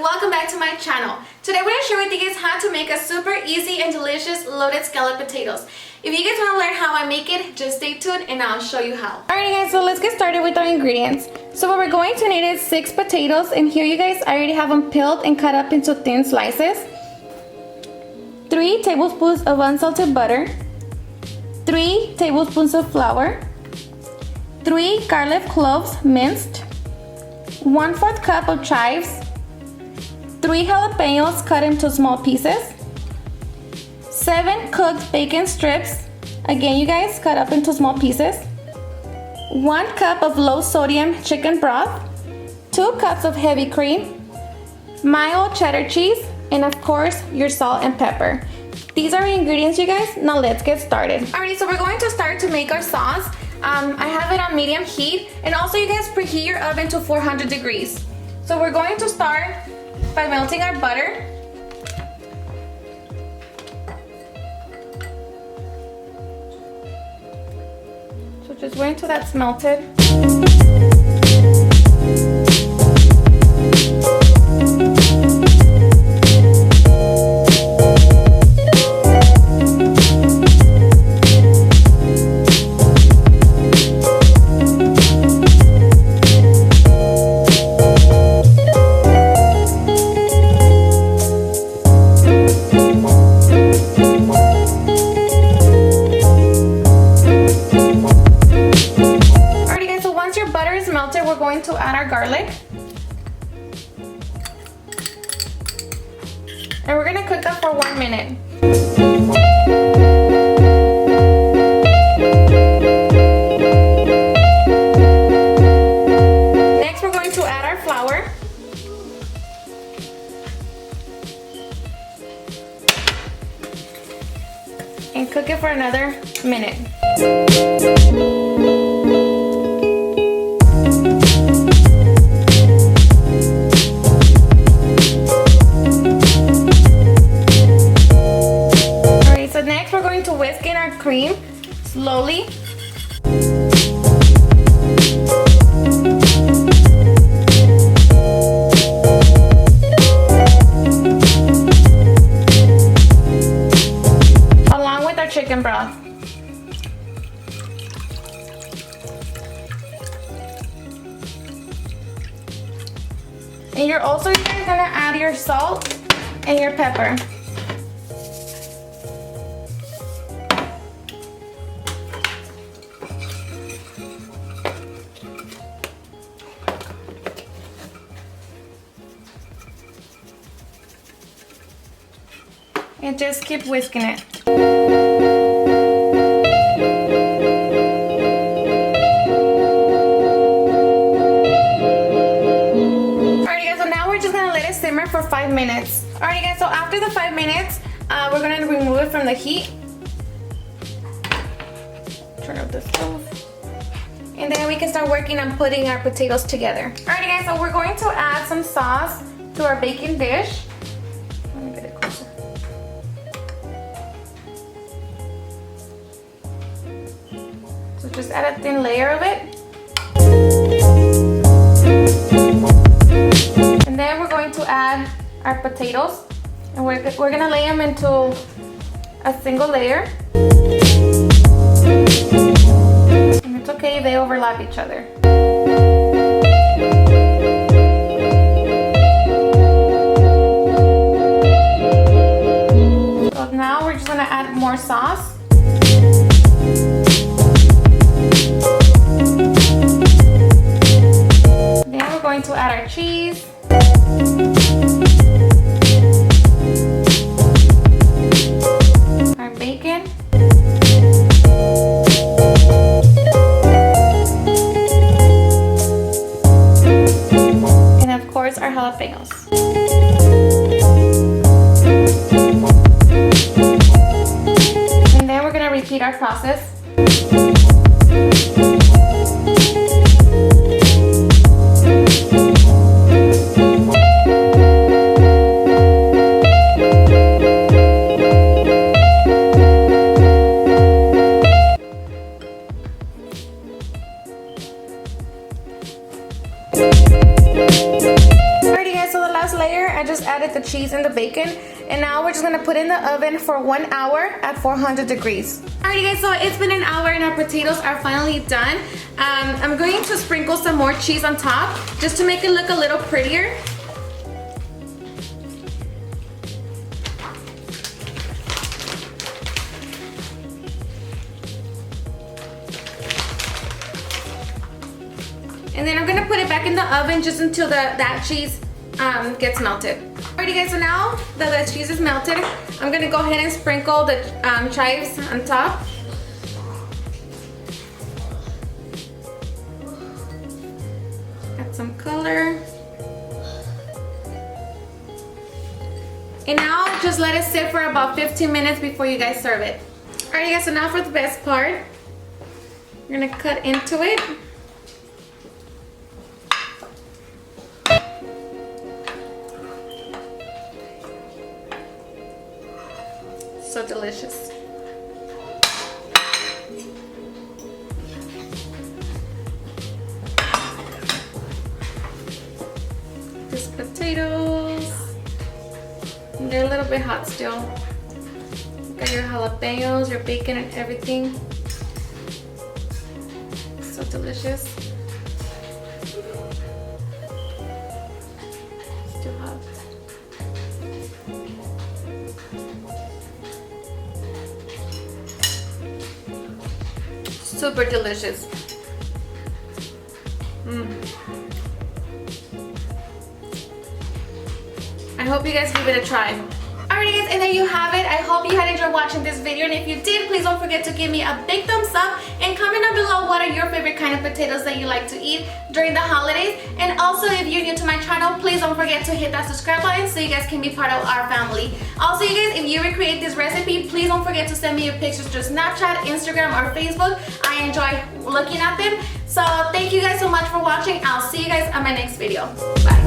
welcome back to my channel. Today we're going to share with you guys how to make a super easy and delicious loaded scalloped potatoes. If you guys want to learn how I make it, just stay tuned and I'll show you how. Alright guys, so let's get started with our ingredients. So what we're going to need is 6 potatoes, and here you guys, I already have them peeled and cut up into thin slices. 3 tablespoons of unsalted butter, 3 tablespoons of flour, 3 garlic cloves minced, 1/4 cup of chives, 3 jalapeños cut into small pieces, 7 cooked bacon strips, again you guys, cut up into small pieces, 1 cup of low sodium chicken broth, 2 cups of heavy cream, mild cheddar cheese, and of course your salt and pepper. These are the ingredients, you guys. Now let's get started. Alrighty, so we're going to start to make our sauce. I have it on medium heat, and also you guys preheat your oven to 400 degrees. So we're going to start by melting our butter. So just wait until that's melted. We're going to add our garlic, and we're going to cook that for 1 minute. Next we're going to add our flour, and cook it for another minute. Whisk in our cream slowly. Along with our chicken broth. And you're also gonna add your salt and your pepper. And just keep whisking it. Alright guys, so now we're just gonna let it simmer for 5 minutes. Alright guys, so after the 5 minutes, we're gonna remove it from the heat. Turn up the stove. And then we can start working on putting our potatoes together. Alright guys, so we're going to add some sauce to our baking dish. So just add a thin layer of it. And then we're going to add our potatoes. And we're gonna lay them into a single layer. And it's okay if they overlap each other. So now we're just gonna add more sauce. Going to add our cheese, our bacon, and of course our jalapeños. And then we're going to repeat our process. layer, I just added the cheese and the bacon. And now we're just gonna put in the oven for 1 hour at 400 degrees. Alrighty guys, so it's been an hour and our potatoes are finally done. I'm going to sprinkle some more cheese on top just to make it look a little prettier. And then I'm gonna put it back in the oven just until that cheese gets melted. Alrighty guys, so now that the cheese is melted, I'm gonna go ahead and sprinkle the chives on top. Add some color. And now just let it sit for about 15 minutes before you guys serve it. Alright guys, so now for the best part. You're gonna cut into it. So delicious. These potatoes. They're a little bit hot still. Got your jalapeños, your bacon and everything. So delicious. Still hot. Super delicious. I hope you guys give it a try. Alright guys, and there you have it. I hope you had enjoyed watching this video, and if you did, please don't forget to give me a big thumbs up and comment down below what are your favorite kind of potatoes that you like to eat during the holidays. And also, if you're new to my channel, please don't forget to hit that subscribe button so you guys can be part of our family. Also, you guys, if you recreate this recipe, please don't forget to send me your pictures to Snapchat, Instagram, or Facebook. I enjoy looking at them. So thank you guys so much for watching. I'll see you guys on my next video. Bye.